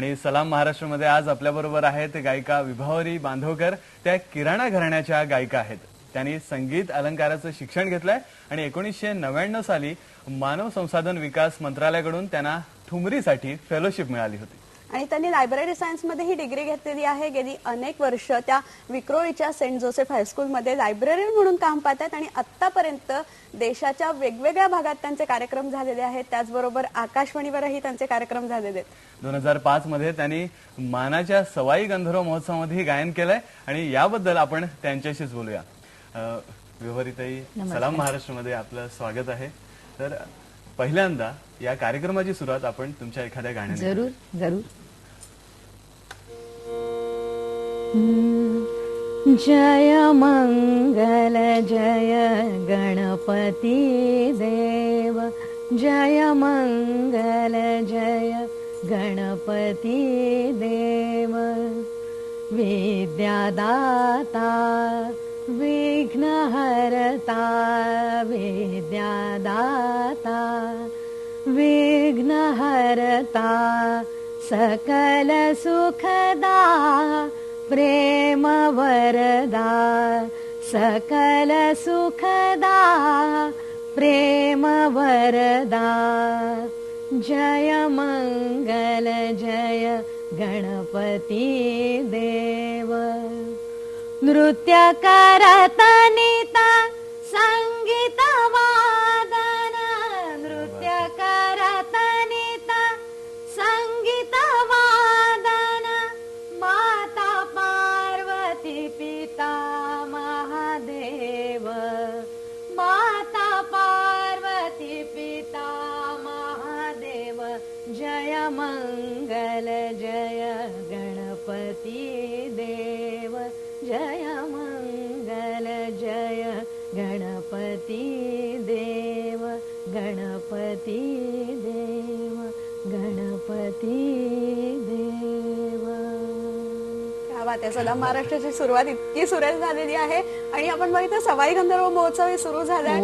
आणि सलाम महाराष्ट्रामध्ये आज आपल्याबरोबर आहेत गायिका विभावरी बांधवकर. त्या किराणा घराण्याच्या गायिका आहेत. त्यांनी संगीत अलंकाराचं शिक्षण घेतलंय आणि 1999 साली मानव संसाधन विकास मंत्रालयाकडून त्यांना ठुमरीसाठी फेलोशिप मिळाली होती. आणि त्यांनी लायब्ररी सायन्स मध्ये ही डिग्री घेतलेली आहे. गेली अनेक वर्ष त्या विक्रोळीच्या सेंट जोसेफ हायस्कूलमध्ये लायब्ररीयन म्हणून काम पाहतात आणि आतापर्यंत देशाच्या वेगवेगळ्या भागात त्यांचे कार्यक्रम झालेले आहेत. त्याचबरोबर आकाशवाणीवरही त्यांचे कार्यक्रम झालेले आहेत. 2005 मध्ये त्यांनी मानाच्या सवाई गंधर्व महोत्सवामध्ये गायन केलंय आणि याबद्दल आपण त्यांच्याशीच बोलूया. विभावरीताई, सलाम महाराष्ट्रामध्ये आपलं स्वागत आहे. तर पहिल्यांदा या कार्यक्रमाची सुरुवात आपण तुमच्या एखाद्या गाण्याने. जरूर जरूर. जय मंगल जय गणपती देव, जय मंगल जय गणपती देव. विद्यादाता विघ्नहरता, विद्यादाता विघ्नहरता, सकल सुखदा प्रेम वरदा, सकल सुखदा प्रेम वरदा. जय मंगल जय गणपती देव. नृत्य करत नीता संगीत वादन, नृत्य करत नीता संगीत वादन. माता पार्वती पिता महादेव, माता पार्वती पिता महादेव. जय मंगल जय गणपती देव, जय मंगल जय गणपती देव, गणपती देव, गणपती देव. क्या बात आहे. सलाम महाराष्ट्राची सुरुवात इतकी सुरेख झालेली आहे आणि आपण बघितलं सवाई गंधर्व महोत्सव सुरू झालाय.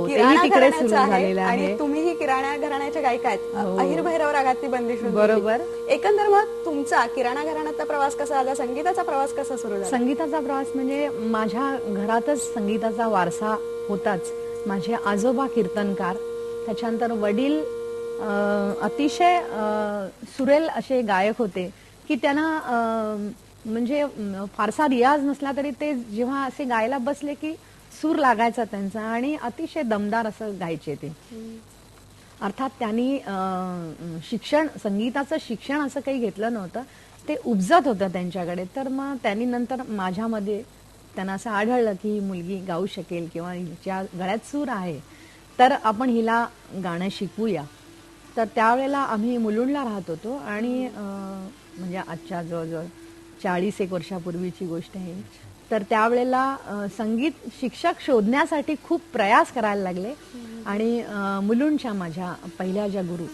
किराणा घराण्याचा आहे आणि तुम्हीही किराणा घराण्याच्या गायिका आहेत. अहिर भैरव रागातली बंदिश. बरोबर. एकंदर मग तुमचा किराणा घराण्याचा प्रवास कसा झाला, संगीताचा प्रवास कसा सुरू झाला? संगीताचा प्रवास म्हणजे माझ्या घरातच संगीताचा वारसा होताच. माझे आजोबा कीर्तनकार, त्याच्यानंतर वडील अतिशय सुरेल असे गायक होते की त्यांना म्हणजे फारसा रियाज नसला तरी ते जेव्हा असे गायला बसले की सूर लागायचा त्यांचा आणि अतिशय दमदार असं गायचे ते. अर्थात त्यांनी शिक्षण, संगीताचं शिक्षण असं काही घेतलं नव्हतं, ते उपजत होतं त्यांच्याकडे. तर मग त्यांनी नंतर माझ्यामध्ये त्यांना असं आढळलं की ही मुलगी गाऊ शकेल किंवा हिच्या गळ्यात सूर आहे, तर आपण हिला गाणं शिकवूया. तर त्यावेळेला आम्ही मुलुंडला राहत होतो आणि म्हणजे आजच्या जवळजवळ 40 वर्षापूर्वीची गोष्ट आहे. तर त्यावेळेला संगीत शिक्षक शोधण्यासाठी खूप प्रयास करायला लागले आणि मुलुंडच्या माझ्या पहिल्या ज्या गुरु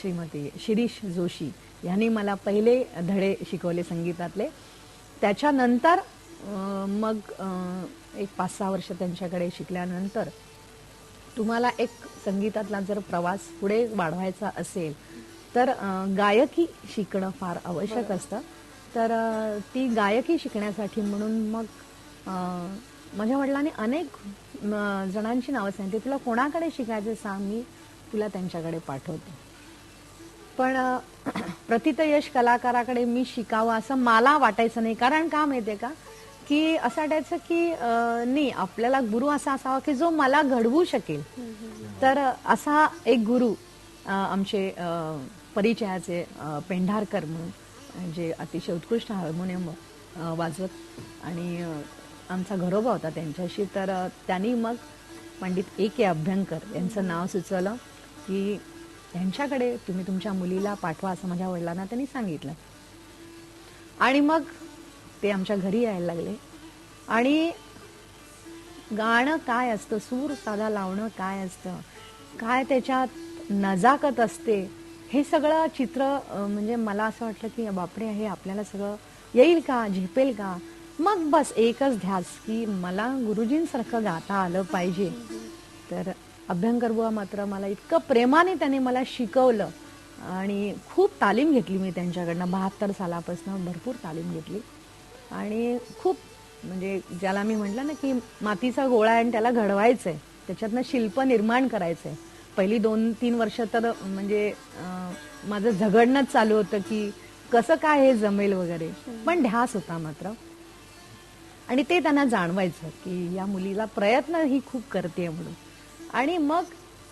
श्रीमती शिरीष जोशी यांनी मला पहिले धडे शिकवले संगीतातले. त्याच्यानंतर मग एक 5-6 वर्ष त्यांच्याकडे शिकल्यानंतर तुम्हाला एक संगीतातला जर प्रवास पुढे वाढवायचा असेल तर गायकी शिकणं फार आवश्यक असतं. तर ती गायकी शिकण्यासाठी म्हणून मग माझ्या वडिलांनी अनेक जणांची नावं सांगितली. तुला कोणाकडे शिकायचं सांग, मी तुला त्यांच्याकडे पाठवते. पण प्रतितयश कलाकाराकडे मी शिकावं असं मला वाटायचं नाही. कारण का माहितीये का, की असं वाटायचं की नाही, आपल्याला गुरु असा असावा की जो मला घडवू शकेल. तर असा एक गुरु आमचे परिचयाचे पेंढारकर म्हणून, जे अतिशय उत्कृष्ट हार्मोनियम वाजवत आणि आमचा घरोबा होता त्यांच्याशी. तर त्यांनी मग पंडित A.K. अभ्यंकर यांचं नाव सुचवलं की यांच्याकडे तुम्ही तुमच्या मुलीला पाठवा असं माझ्या वडिलांना त्यांनी सांगितलं. आणि मग ते आमच्या घरी यायला लागले आणि गाणं काय असतं, सूर साधा लावणं काय असतं, काय त्याच्यात नजाकत असते, हे सगळं चित्र म्हणजे मला असं वाटलं की बापरे, हे आपल्याला सगळं येईल का, झेपेल का. मग बस एकच ध्यास की मला गुरुजींसारखं गाता आलं पाहिजे. तर अभ्यंकर बुवा मात्र मला इतकं प्रेमाने त्यांनी मला शिकवलं आणि खूप तालीम घेतली मी त्यांच्याकडनं. 72 सालापासून भरपूर तालीम घेतली आणि खूप म्हणजे ज्याला मी म्हटलं ना की मातीचा गोळा आहे आणि त्याला घडवायचंय, त्याच्यातनं शिल्प निर्माण करायचंय. पहिली 2-3 वर्ष तर म्हणजे माझं झगडणंच चालू होतं की कसं काय हे जमेल वगैरे, पण ध्यास होता मात्र. आणि ते त्यांना जाणवायचं की या मुलीला प्रयत्न ही खूप करते म्हणून. आणि मग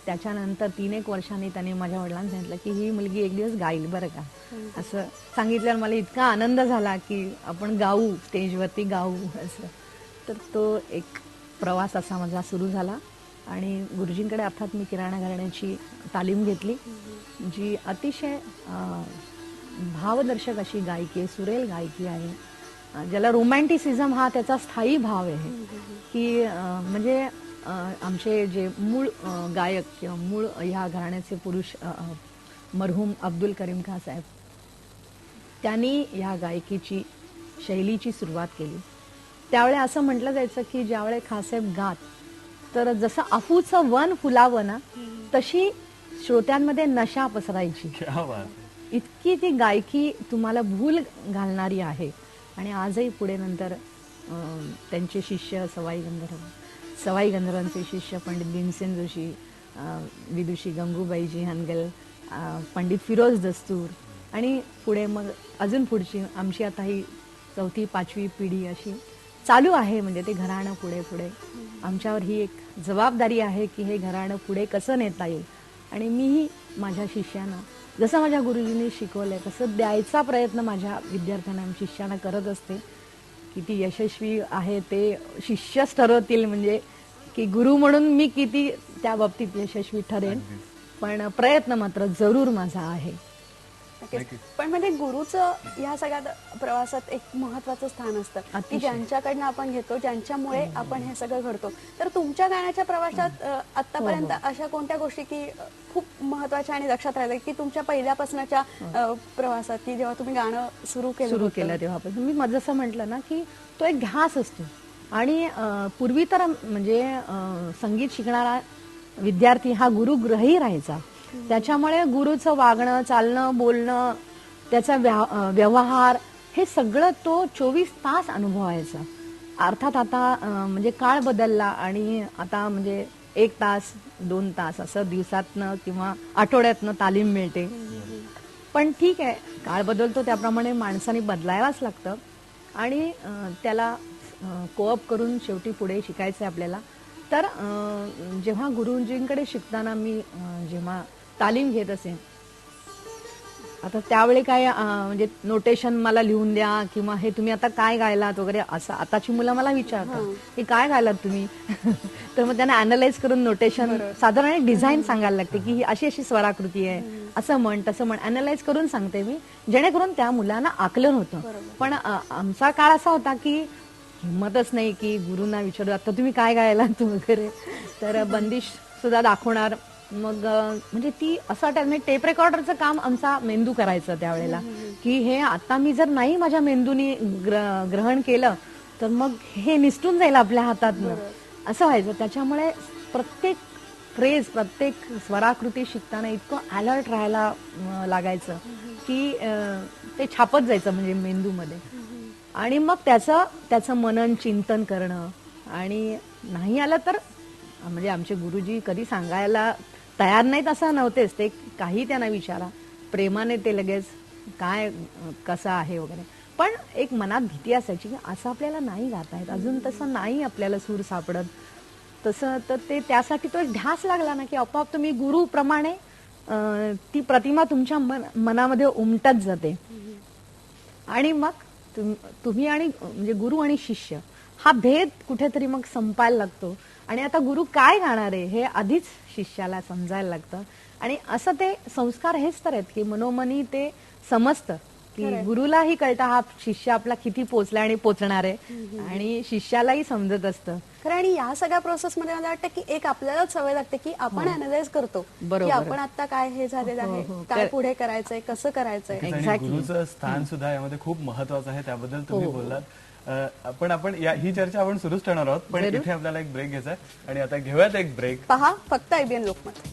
त्याच्यानंतर 3-1 वर्षांनी त्यांनी माझ्या वडिलांना सांगितलं की ही मुलगी एक दिवस गाईल बरं का. असं सांगितल्यावर मला इतका आनंद झाला की आपण गाऊ, स्टेजवरती गाऊ असं. तर तो एक प्रवास असा माझा सुरू झाला आणि गुरुजींकडे अर्थात मी किराणा घराण्याची तालीम घेतली, जी अतिशय भावदर्शक अशी गायकी आहे, सुरेल गायकी आहे, ज्याला रोमॅन्टिसिझम हा त्याचा स्थायी भाव आहे. की म्हणजे आमचे जे मूळ गायक किंवा मूळ ह्या घराण्याचे पुरुष मरहूम अब्दुल करीम खान साहेब, त्यांनी ह्या गायकीची शैलीची सुरुवात केली. त्यावेळी असं म्हटलं जायचं की ज्यावेळे खासाहेब गात तर जसं अफूचं वन फुलावं ना, तशी श्रोत्यांमध्ये नशा पसरायची. क्या बात. इतकी ती गायकी तुम्हाला भूल घालणारी आहे. आणि आजही पुढे नंतर त्यांचे शिष्य सवाई गंधर्वांचे शिष्य पंडित भीमसेन जोशी, विदुषी गंगूबाईजी हनगल, पंडित फिरोज दस्तूर आणि पुढे मग अजून पुढची आमची आता ही 4वी-5वी पिढी अशी चालू आहे. म्हणजे ते घराणं पुढे पुढे आमच्यावर ही एक जबाबदारी आहे की हे घराणं पुढे कसं नेता येईल. आणि मीही माझ्या शिष्यांना जसं माझ्या गुरुजींनी शिकवलंय तसं द्यायचा प्रयत्न माझ्या विद्यार्थ्यांना शिष्यांना करत असते. किती यशस्वी आहे ते शिष्यच ठरवतील, म्हणजे की गुरु म्हणून मी किती त्या बाबतीत यशस्वी ठरेन, पण प्रयत्न मात्र जरूर माझा आहे. पण म्हणजे गुरुचं या सगळ्या प्रवासात एक महत्वाचं स्थान असतं की ज्यांच्याकडनं आपण घेतो, ज्यांच्यामुळे आपण हे सगळं घडतो. तर तुमच्या गाण्याच्या प्रवासात आतापर्यंत अशा कोणत्या गोष्टी की खूप महत्वाच्या आणि लक्षात राहिल्या की तुमच्या पहिल्यापासूनच्या प्रवासात की जेव्हा तुम्ही गाणं सुरू केलं तेव्हापासून मी जसं म्हटलं ना की तो एक ध्यास असतो. आणि पूर्वी तर म्हणजे संगीत शिकणारा विद्यार्थी हा गुरुग्रही राहायचा. त्याच्यामुळे गुरुचं वागणं, चालणं, बोलणं, त्याचा व्यवहार हे सगळं तो 24 तास अनुभवायचा. अर्थात आता म्हणजे काळ बदलला आणि आता म्हणजे 1 तास 2 तास असं दिवसातनं किंवा आठवड्यातनं तालीम मिळते. पण ठीक आहे, काळ बदलतो त्याप्रमाणे माणसाने बदलायलाच लागतं आणि त्याला कोअप करून शेवटी पुढे शिकायचं आहे आपल्याला. तर जेव्हा गुरुजींकडे शिकताना मी जेव्हा तालीम घेत असेल, आता त्यावेळी काय म्हणजे नोटेशन मला लिहून द्या किंवा हे तुम्ही आता काय गायलात वगैरे असं आताची मुलं मला विचारतात की काय गायलात तुम्ही. तर मग त्यांना अॅनलाइज करून नोटेशन साधारण एक डिझाईन सांगायला लागते की ही अशी अशी स्वराकृती आहे, असं म्हण तसं म्हण, अॅनलाइज करून सांगते मी, जेणेकरून त्या मुलांना आकलन होतं. पण आमचा काळ असा होता की हिंमतच नाही की गुरुंना विचारू आता तुम्ही काय गायलात वगैरे. तर बंदिश सुद्धा दाखवणार. मग म्हणजे ती असं वाटायला टेप रेकॉर्डरचं काम आमचा मेंदू करायचं त्यावेळेला की हे आता मी जर नाही माझ्या मेंदूनी ग्रहण केलं तर मग हे निसटून जाईल आपल्या हातातनं, असं व्हायचं. त्याच्यामुळे प्रत्येक फ्रेज, प्रत्येक स्वराकृती शिकताना इतकं अलर्ट राहायला लागायचं की ते छापत जायचं म्हणजे मेंदूमध्ये. आणि मग त्याचं मनन चिंतन करणं. आणि नाही आलं तर म्हणजे आमचे गुरुजी कधी सांगायला तयार नाहीत असं नव्हतेच, ते काही त्यांना विचारा, प्रेमाने ते लगेच काय कसं आहे वगैरे. पण एक मनात भीती असायची की असं आपल्याला नाही गाता येत, अजून तसं नाही आपल्याला सूर सापडत तसं. तर ते त्यासाठी तो एक ध्यास लागला ना की आपोआप तुम्ही गुरुप्रमाणे ती प्रतिमा तुमच्या मनामध्ये उमटत जाते. आणि मग तुम्ही आणि म्हणजे गुरु आणि शिष्य हा भेद कुठेतरी मग संपायला लागतो. आणि आता गुरु काय गाणार आहे हे आधीच शिष्याला समजायला लागतं. आणि असं ते संस्कार हेच तर आहेत की मनोमनी ते समजतं की गुरुलाही कळतं हा शिष्य आपला किती पोचला आणि पोचणार आहे, आणि शिष्यालाही समजत असतं. खरं. आणि या सगळ्या प्रोसेस मध्ये मला वाटतं की एक आपल्यालाच सवय लागते की आपण अनालाइज करतो की आपण आता काय हे झालेलं आहे, काय पुढे करायचंय, कसं करायचंय. गुरुचं स्थान सुद्धा यामध्ये खूप महत्वाचं आहे, त्याबद्दल तुम्ही बोललात. आपण ही चर्चा आपण सुरूच ठेवणार आहोत, पण इथे आपल्याला एक ब्रेक घ्यायचा आहे आणि आता घेऊयात एक ब्रेक. पहा फक्त IBN लोकमत.